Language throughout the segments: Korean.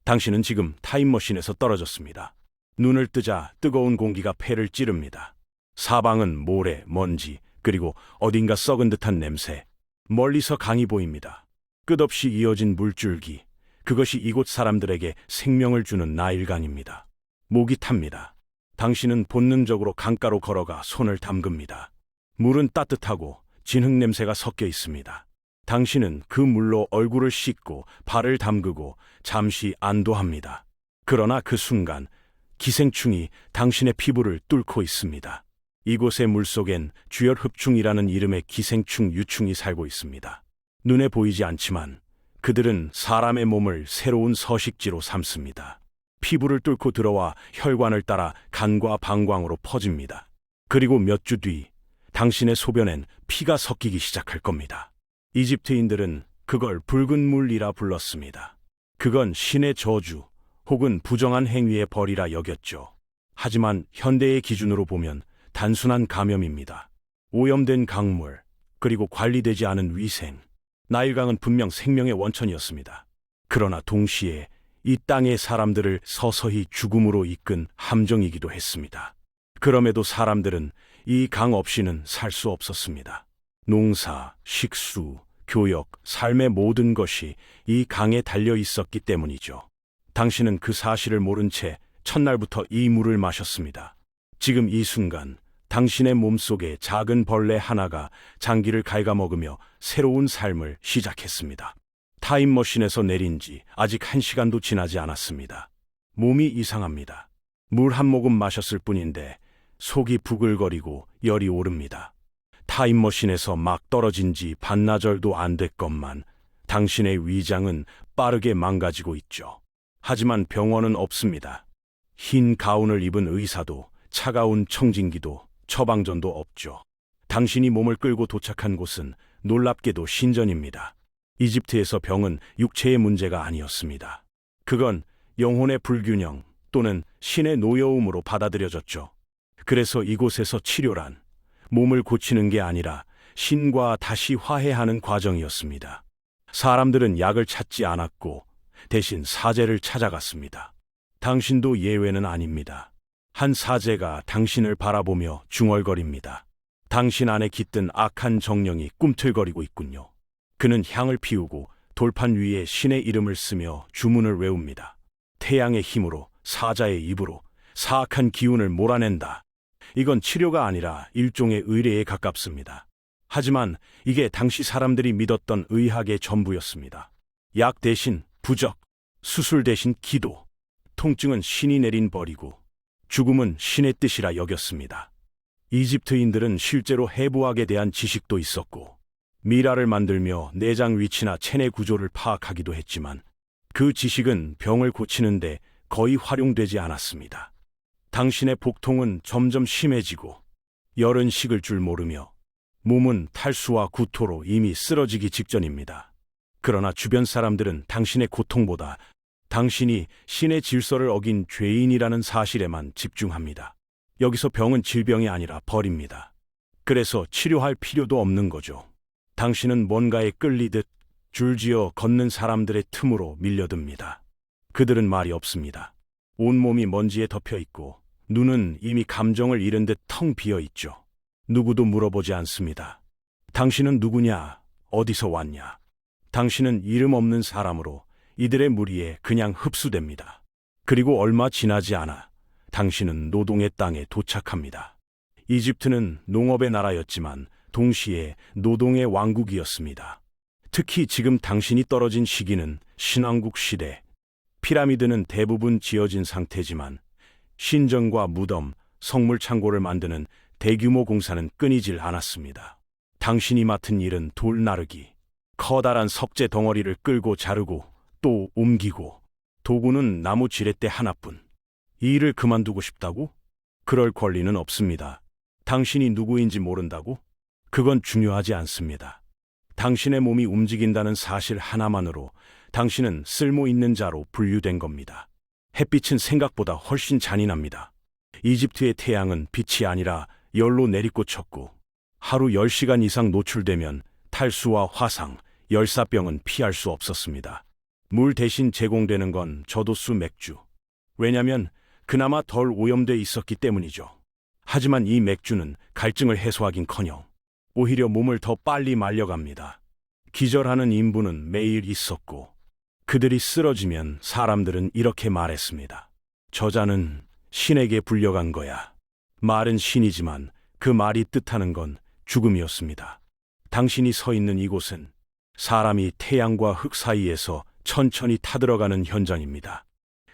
당신은 지금 타임머신에서 떨어졌습니다. 눈을 뜨자 뜨거운 공기가 폐를 찌릅니다. 사방은 모래, 먼지, 그리고 어딘가 썩은 듯한 냄새. 멀리서 강이 보입니다. 끝없이 이어진 물줄기. 그것이 이곳 사람들에게 생명을 주는 나일강입니다. 목이 탑니다. 당신은 본능적으로 강가로 걸어가 손을 담급니다. 물은 따뜻하고 진흙 냄새가 섞여 있습니다. 당신은 그 물로 얼굴을 씻고 발을 담그고 잠시 안도합니다. 그러나 그 순간 기생충이 당신의 피부를 뚫고 있습니다. 이곳의 물속엔 쥐혈흡충이라는 이름의 기생충 유충이 살고 있습니다. 눈에 보이지 않지만 그들은 사람의 몸을 새로운 서식지로 삼습니다. 피부를 뚫고 들어와 혈관을 따라 간과 방광으로 퍼집니다. 그리고 몇 주 뒤 당신의 소변엔 피가 섞이기 시작할 겁니다. 이집트인들은 그걸 붉은 물이라 불렀습니다. 그건 신의 저주 혹은 부정한 행위의 벌이라 여겼죠. 하지만 현대의 기준으로 보면 단순한 감염입니다. 오염된 강물, 그리고 관리되지 않은 위생. 나일강은 분명 생명의 원천이었습니다. 그러나 동시에 이 땅의 사람들을 서서히 죽음으로 이끈 함정이기도 했습니다. 그럼에도 사람들은 이 강 없이는 살 수 없었습니다. 농사, 식수, 교역, 삶의 모든 것이 이 강에 달려 있었기 때문이죠. 당신은 그 사실을 모른 채 첫날부터 이 물을 마셨습니다. 지금 이 순간 당신의 몸속에 작은 벌레 하나가 장기를 갉아먹으며 새로운 삶을 시작했습니다. 타임머신에서 내린 지 아직 1시간도 지나지 않았습니다. 몸이 이상합니다. 물 한 모금 마셨을 뿐인데 속이 부글거리고 열이 오릅니다. 타임머신에서 막 떨어진 지 반나절도 안 됐건만 당신의 위장은 빠르게 망가지고 있죠. 하지만 병원은 없습니다. 흰 가운을 입은 의사도 차가운 청진기도 처방전도 없죠. 당신이 몸을 끌고 도착한 곳은 놀랍게도 신전입니다. 이집트에서 병은 육체의 문제가 아니었습니다. 그건 영혼의 불균형 또는 신의 노여움으로 받아들여졌죠. 그래서 이곳에서 치료란 몸을 고치는 게 아니라 신과 다시 화해하는 과정이었습니다. 사람들은 약을 찾지 않았고 대신 사제를 찾아갔습니다. 당신도 예외는 아닙니다. 한 사제가 당신을 바라보며 중얼거립니다. 당신 안에 깃든 악한 정령이 꿈틀거리고 있군요. 그는 향을 피우고 돌판 위에 신의 이름을 쓰며 주문을 외웁니다. 태양의 힘으로, 사자의 입으로 사악한 기운을 몰아낸다. 이건 치료가 아니라 일종의 의례에 가깝습니다. 하지만 이게 당시 사람들이 믿었던 의학의 전부였습니다. 약 대신 부적, 수술 대신 기도, 통증은 신이 내린 벌이고 죽음은 신의 뜻이라 여겼습니다. 이집트인들은 실제로 해부학에 대한 지식도 있었고 미라를 만들며 내장 위치나 체내 구조를 파악하기도 했지만 그 지식은 병을 고치는데 거의 활용되지 않았습니다. 당신의 복통은 점점 심해지고 열은 식을 줄 모르며 몸은 탈수와 구토로 이미 쓰러지기 직전입니다. 그러나 주변 사람들은 당신의 고통보다 당신이 신의 질서를 어긴 죄인이라는 사실에만 집중합니다. 여기서 병은 질병이 아니라 벌입니다. 그래서 치료할 필요도 없는 거죠. 당신은 뭔가에 끌리듯 줄지어 걷는 사람들의 틈으로 밀려듭니다. 그들은 말이 없습니다. 온몸이 먼지에 덮여 있고 눈은 이미 감정을 잃은 듯 텅 비어 있죠. 누구도 물어보지 않습니다. 당신은 누구냐? 어디서 왔냐? 당신은 이름 없는 사람으로 이들의 무리에 그냥 흡수됩니다. 그리고 얼마 지나지 않아 당신은 노동의 땅에 도착합니다. 이집트는 농업의 나라였지만 동시에 노동의 왕국이었습니다. 특히 지금 당신이 떨어진 시기는 신왕국 시대. 피라미드는 대부분 지어진 상태지만 신전과 무덤, 성물 창고를 만드는 대규모 공사는 끊이질 않았습니다. 당신이 맡은 일은 돌 나르기, 커다란 석재 덩어리를 끌고 자르고 또 옮기고, 도구는 나무 지렛대 하나뿐. 이 일을 그만두고 싶다고? 그럴 권리는 없습니다. 당신이 누구인지 모른다고? 그건 중요하지 않습니다. 당신의 몸이 움직인다는 사실 하나만으로 당신은 쓸모 있는 자로 분류된 겁니다. 햇빛은 생각보다 훨씬 잔인합니다. 이집트의 태양은 빛이 아니라 열로 내리꽂혔고 하루 10시간 이상 노출되면 탈수와 화상, 열사병은 피할 수 없었습니다. 물 대신 제공되는 건 저도수 맥주. 왜냐면 그나마 덜 오염돼 있었기 때문이죠. 하지만 이 맥주는 갈증을 해소하긴커녕 오히려 몸을 더 빨리 말려갑니다. 기절하는 인부는 매일 있었고 그들이 쓰러지면 사람들은 이렇게 말했습니다. 저자는 신에게 불려간 거야. 말은 신이지만 그 말이 뜻하는 건 죽음이었습니다. 당신이 서 있는 이곳은 사람이 태양과 흙 사이에서 천천히 타들어가는 현장입니다.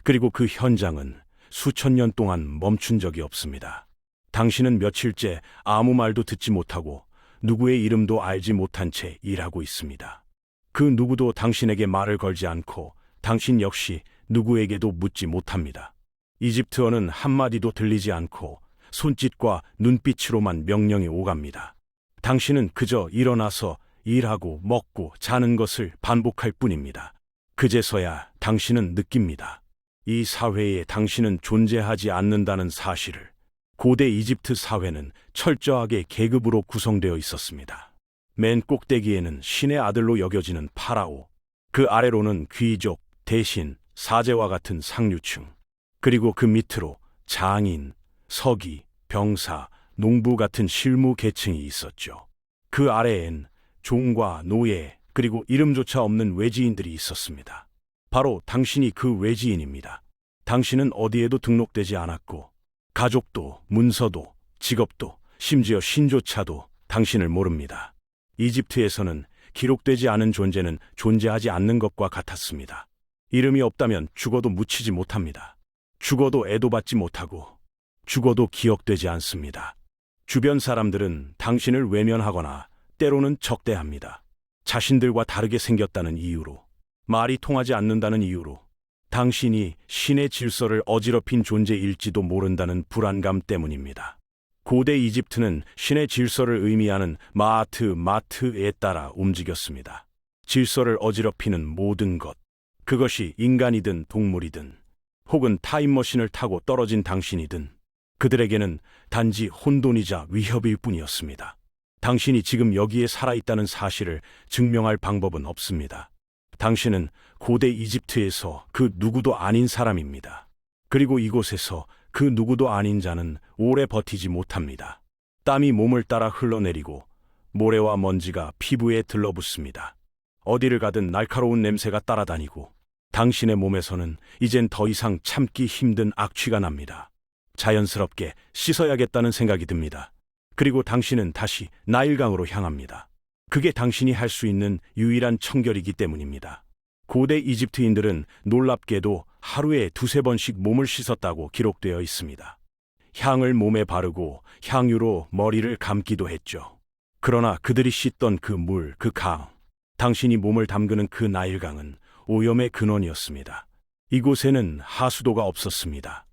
그리고 그 현장은 수천 년 동안 멈춘 적이 없습니다. 당신은 며칠째 아무 말도 듣지 못하고 누구의 이름도 알지 못한 채 일하고 있습니다. 그 누구도 당신에게 말을 걸지 않고 당신 역시 누구에게도 묻지 못합니다. 이집트어는 한마디도 들리지 않고 손짓과 눈빛으로만 명령이 오갑니다. 당신은 그저 일어나서 일하고 먹고 자는 것을 반복할 뿐입니다. 그제서야 당신은 느낍니다. 이 사회에 당신은 존재하지 않는다는 사실을. 고대 이집트 사회는 철저하게 계급으로 구성되어 있었습니다. 맨 꼭대기에는 신의 아들로 여겨지는 파라오, 그 아래로는 귀족, 대신, 사제와 같은 상류층, 그리고 그 밑으로 장인, 서기, 병사, 농부 같은 실무 계층이 있었죠. 그 아래엔 종과 노예, 그리고 이름조차 없는 외지인들이 있었습니다. 바로 당신이 그 외지인입니다. 당신은 어디에도 등록되지 않았고 가족도, 문서도, 직업도, 심지어 신조차도 당신을 모릅니다. 이집트에서는 기록되지 않은 존재는 존재하지 않는 것과 같았습니다. 이름이 없다면 죽어도 묻히지 못합니다. 죽어도 애도받지 못하고 죽어도 기억되지 않습니다. 주변 사람들은 당신을 외면하거나 때로는 적대합니다. 자신들과 다르게 생겼다는 이유로, 말이 통하지 않는다는 이유로, 당신이 신의 질서를 어지럽힌 존재일지도 모른다는 불안감 때문입니다. 고대 이집트는 신의 질서를 의미하는 마트에 따라 움직였습니다. 질서를 어지럽히는 모든 것, 그것이 인간이든 동물이든 혹은 타임머신을 타고 떨어진 당신이든 그들에게는 단지 혼돈이자 위협일 뿐이었습니다. 당신이 지금 여기에 살아있다는 사실을 증명할 방법은 없습니다. 당신은 고대 이집트에서 그 누구도 아닌 사람입니다. 그리고 이곳에서 그 누구도 아닌 자는 오래 버티지 못합니다. 땀이 몸을 따라 흘러내리고 모래와 먼지가 피부에 들러붙습니다. 어디를 가든 날카로운 냄새가 따라다니고 당신의 몸에서는 이젠 더 이상 참기 힘든 악취가 납니다. 자연스럽게 씻어야겠다는 생각이 듭니다. 그리고 당신은 다시 나일강으로 향합니다. 그게 당신이 할 수 있는 유일한 청결이기 때문입니다. 고대 이집트인들은 놀랍게도 하루에 2~3번씩 몸을 씻었다고 기록되어 있습니다. 향을 몸에 바르고 향유로 머리를 감기도 했죠. 그러나 그들이 씻던 그 물, 그 강, 당신이 몸을 담그는 그 나일강은 오염의 근원이었습니다. 이곳에는 하수도가 없었습니다.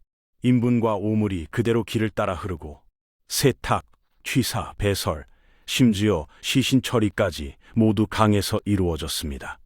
인분과 오물이 그대로 길을 따라 흐르고 세탁, 취사, 배설, 심지어 시신 처리까지 모두 강에서 이루어졌습니다.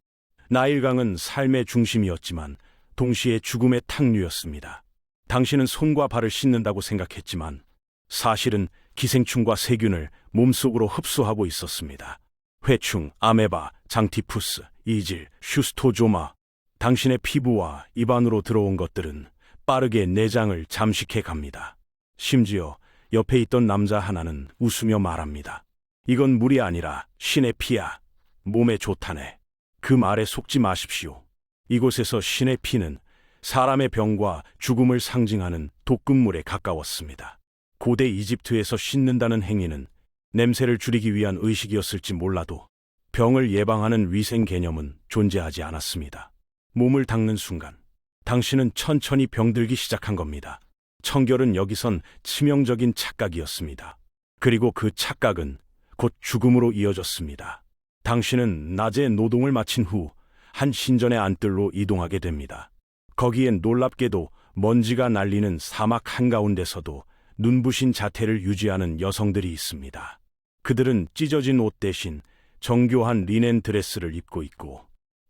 나일강은 삶의 중심이었지만 동시에 죽음의 탕류였습니다. 당신은 손과 발을 씻는다고 생각했지만 사실은 기생충과 세균을 몸속으로 흡수하고 있었습니다. 회충, 아메바, 장티푸스, 이질, 슈스토조마. 당신의 피부와 입 안으로 들어온 것들은 빠르게 내장을 잠식해 갑니다. 심지어 옆에 있던 남자 하나는 웃으며 말합니다. 이건 물이 아니라 신의 피야. 몸에 좋다네. 그 말에 속지 마십시오. 이곳에서 신의 피는 사람의 병과 죽음을 상징하는 독극물에 가까웠습니다. 고대 이집트에서 씻는다는 행위는 냄새를 줄이기 위한 의식이었을지 몰라도 병을 예방하는 위생 개념은 존재하지 않았습니다. 몸을 닦는 순간 당신은 천천히 병들기 시작한 겁니다. 청결은 여기선 치명적인 착각이었습니다. 그리고 그 착각은 곧 죽음으로 이어졌습니다. 당신은 낮에 노동을 마친 후 한 신전의 안뜰로 이동하게 됩니다. 거기엔 놀랍게도 먼지가 날리는 사막 한가운데서도 눈부신 자태를 유지하는 여성들이 있습니다. 그들은 찢어진 옷 대신 정교한 리넨 드레스를 입고 있고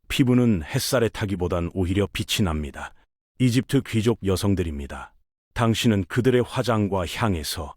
피부는 햇살에 타기보단 오히려 빛이 납니다. 이집트 귀족 여성들입니다. 당신은 그들의 화장과 향에서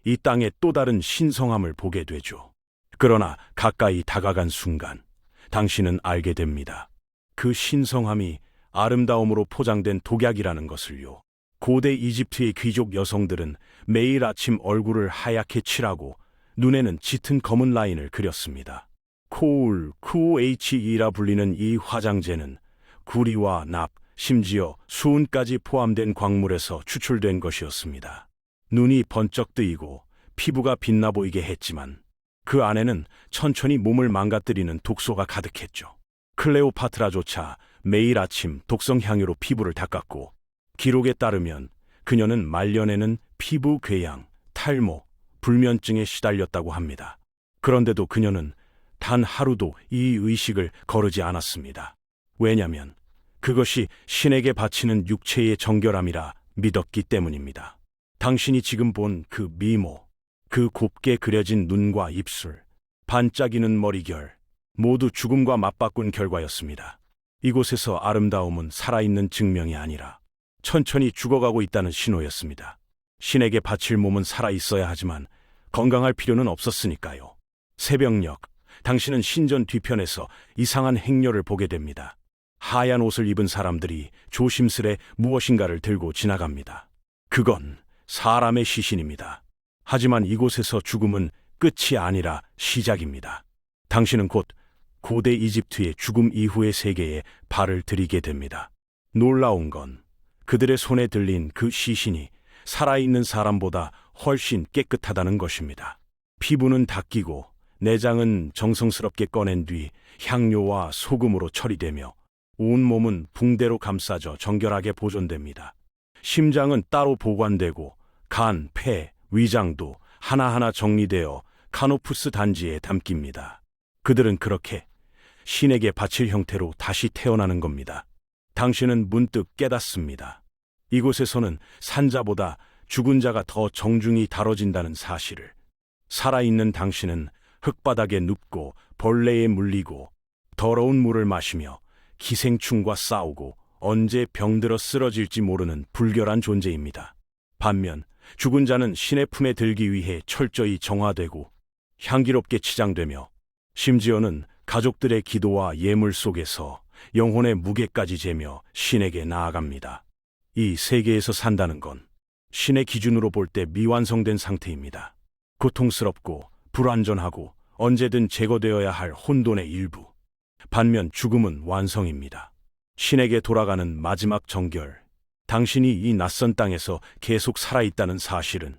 이 땅의 또 다른 신성함을 보게 되죠. 그러나 가까이 다가간 순간 당신은 알게 됩니다. 그 신성함이 아름다움으로 포장된 독약이라는 것을요. 고대 이집트의 귀족 여성들은 매일 아침 얼굴을 하얗게 칠하고 눈에는 짙은 검은 라인을 그렸습니다. 코울, QHE라 불리는 이 화장제는 구리와 납, 심지어 수은까지 포함된 광물에서 추출된 것이었습니다. 눈이 번쩍 뜨이고 피부가 빛나 보이게 했지만 그 안에는 천천히 몸을 망가뜨리는 독소가 가득했죠. 클레오파트라조차 매일 아침 독성 향유로 피부를 닦았고, 기록에 따르면 그녀는 말년에는 피부 궤양, 탈모, 불면증에 시달렸다고 합니다. 그런데도 그녀는 단 하루도 이 의식을 거르지 않았습니다. 왜냐하면 그것이 신에게 바치는 육체의 정결함이라 믿었기 때문입니다. 당신이 지금 본 그 미모, 그 곱게 그려진 눈과 입술, 반짝이는 머리결, 모두 죽음과 맞바꾼 결과였습니다. 이곳에서 아름다움은 살아있는 증명이 아니라 천천히 죽어가고 있다는 신호였습니다. 신에게 바칠 몸은 살아있어야 하지만 건강할 필요는 없었으니까요. 새벽녘, 당신은 신전 뒤편에서 이상한 행렬을 보게 됩니다. 하얀 옷을 입은 사람들이 조심스레 무엇인가를 들고 지나갑니다. 그건 사람의 시신입니다. 하지만 이곳에서 죽음은 끝이 아니라 시작입니다. 당신은 곧 고대 이집트의 죽음 이후의 세계에 발을 들이게 됩니다. 놀라운 건 그들의 손에 들린 그 시신이 살아있는 사람보다 훨씬 깨끗하다는 것입니다. 피부는 닦이고 내장은 정성스럽게 꺼낸 뒤 향료와 소금으로 처리되며 온몸은 붕대로 감싸져 정결하게 보존됩니다. 심장은 따로 보관되고 간, 폐, 위장도 하나하나 정리되어 카노푸스 단지에 담깁니다. 그들은 그렇게 신에게 바칠 형태로 다시 태어나는 겁니다. 당신은 문득 깨닫습니다. 이곳에서는 산자보다 죽은 자가 더 정중히 다뤄진다는 사실을. 살아있는 당신은 흙바닥에 눕고 벌레에 물리고 더러운 물을 마시며 기생충과 싸우고 언제 병들어 쓰러질지 모르는 불결한 존재입니다. 반면 죽은 자는 신의 품에 들기 위해 철저히 정화되고 향기롭게 치장되며 심지어는 가족들의 기도와 예물 속에서 영혼의 무게까지 재며 신에게 나아갑니다. 이 세계에서 산다는 건 신의 기준으로 볼 때 미완성된 상태입니다. 고통스럽고 불완전하고 언제든 제거되어야 할 혼돈의 일부. 반면 죽음은 완성입니다. 신에게 돌아가는 마지막 정결. 당신이 이 낯선 땅에서 계속 살아있다는 사실은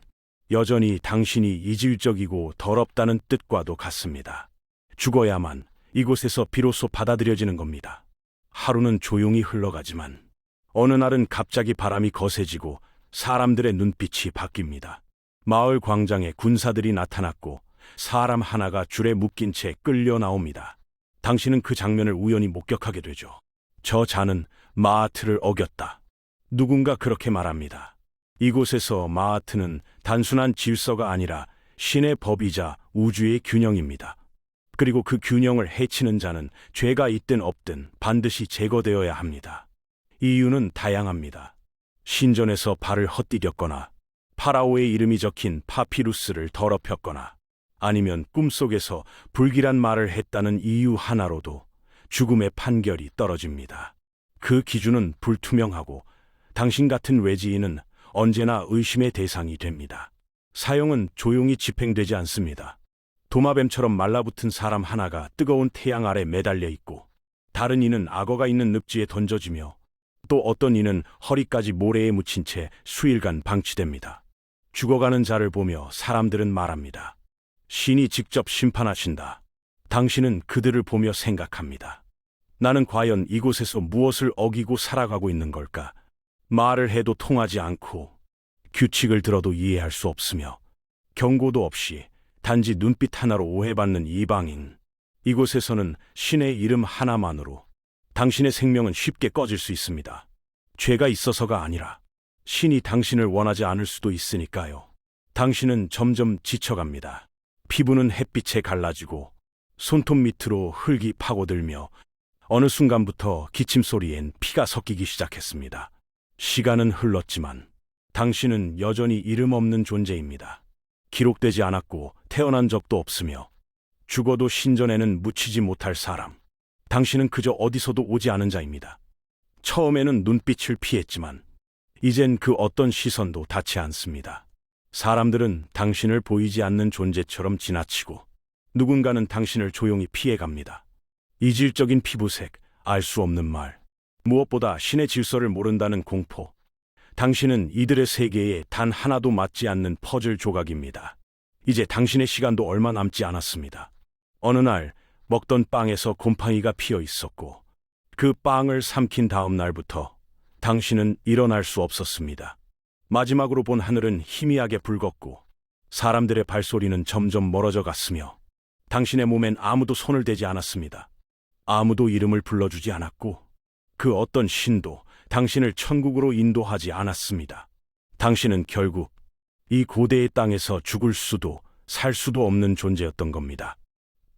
여전히 당신이 이질적이고 더럽다는 뜻과도 같습니다. 죽어야만 이곳에서 비로소 받아들여지는 겁니다. 하루는 조용히 흘러가지만 어느 날은 갑자기 바람이 거세지고 사람들의 눈빛이 바뀝니다. 마을 광장에 군사들이 나타났고 사람 하나가 줄에 묶인 채 끌려 나옵니다. 당신은 그 장면을 우연히 목격하게 되죠. 저 자는 마하트를 어겼다. 누군가 그렇게 말합니다. 이곳에서 마하트는 단순한 질서가 아니라 신의 법이자 우주의 균형입니다. 그리고 그 균형을 해치는 자는 죄가 있든 없든 반드시 제거되어야 합니다. 이유는 다양합니다. 신전에서 발을 헛디뎠거나 파라오의 이름이 적힌 파피루스를 더럽혔거나 아니면 꿈속에서 불길한 말을 했다는 이유 하나로도 죽음의 판결이 떨어집니다. 그 기준은 불투명하고 당신 같은 외지인은 언제나 의심의 대상이 됩니다. 사형은 조용히 집행되지 않습니다. 도마뱀처럼 말라붙은 사람 하나가 뜨거운 태양 아래 매달려 있고 다른 이는 악어가 있는 늪지에 던져지며 또 어떤 이는 허리까지 모래에 묻힌 채 수일간 방치됩니다. 죽어가는 자를 보며 사람들은 말합니다. 신이 직접 심판하신다. 당신은 그들을 보며 생각합니다. 나는 과연 이곳에서 무엇을 어기고 살아가고 있는 걸까? 말을 해도 통하지 않고 규칙을 들어도 이해할 수 없으며 경고도 없이 단지 눈빛 하나로 오해받는 이방인. 이곳에서는 신의 이름 하나만으로 당신의 생명은 쉽게 꺼질 수 있습니다. 죄가 있어서가 아니라 신이 당신을 원하지 않을 수도 있으니까요. 당신은 점점 지쳐갑니다. 피부는 햇빛에 갈라지고 손톱 밑으로 흙이 파고들며 어느 순간부터 기침 소리엔 피가 섞이기 시작했습니다. 시간은 흘렀지만 당신은 여전히 이름 없는 존재입니다. 기록되지 않았고 태어난 적도 없으며 죽어도 신전에는 묻히지 못할 사람. 당신은 그저 어디서도 오지 않은 자입니다. 처음에는 눈빛을 피했지만 이젠 그 어떤 시선도 닿지 않습니다. 사람들은 당신을 보이지 않는 존재처럼 지나치고 누군가는 당신을 조용히 피해갑니다. 이질적인 피부색, 알 수 없는 말, 무엇보다 신의 질서를 모른다는 공포. 당신은 이들의 세계에 단 하나도 맞지 않는 퍼즐 조각입니다. 이제 당신의 시간도 얼마 남지 않았습니다. 어느 날 먹던 빵에서 곰팡이가 피어 있었고 그 빵을 삼킨 다음 날부터 당신은 일어날 수 없었습니다. 마지막으로 본 하늘은 희미하게 붉었고 사람들의 발소리는 점점 멀어져 갔으며 당신의 몸엔 아무도 손을 대지 않았습니다. 아무도 이름을 불러주지 않았고 그 어떤 신도 당신을 천국으로 인도하지 않았습니다. 당신은 결국 이 고대의 땅에서 죽을 수도 살 수도 없는 존재였던 겁니다.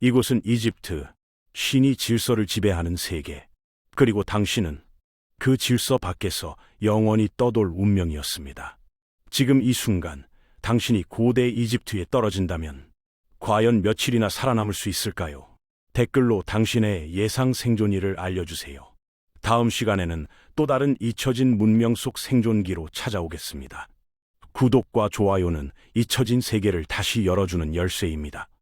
이곳은 이집트, 신이 질서를 지배하는 세계, 그리고 당신은 그 질서 밖에서 영원히 떠돌 운명이었습니다. 지금 이 순간 당신이 고대 이집트에 떨어진다면 과연 며칠이나 살아남을 수 있을까요? 댓글로 당신의 예상 생존일을 알려주세요. 다음 시간에는 또 다른 잊혀진 문명 속 생존기로 찾아오겠습니다. 구독과 좋아요는 잊혀진 세계를 다시 열어주는 열쇠입니다.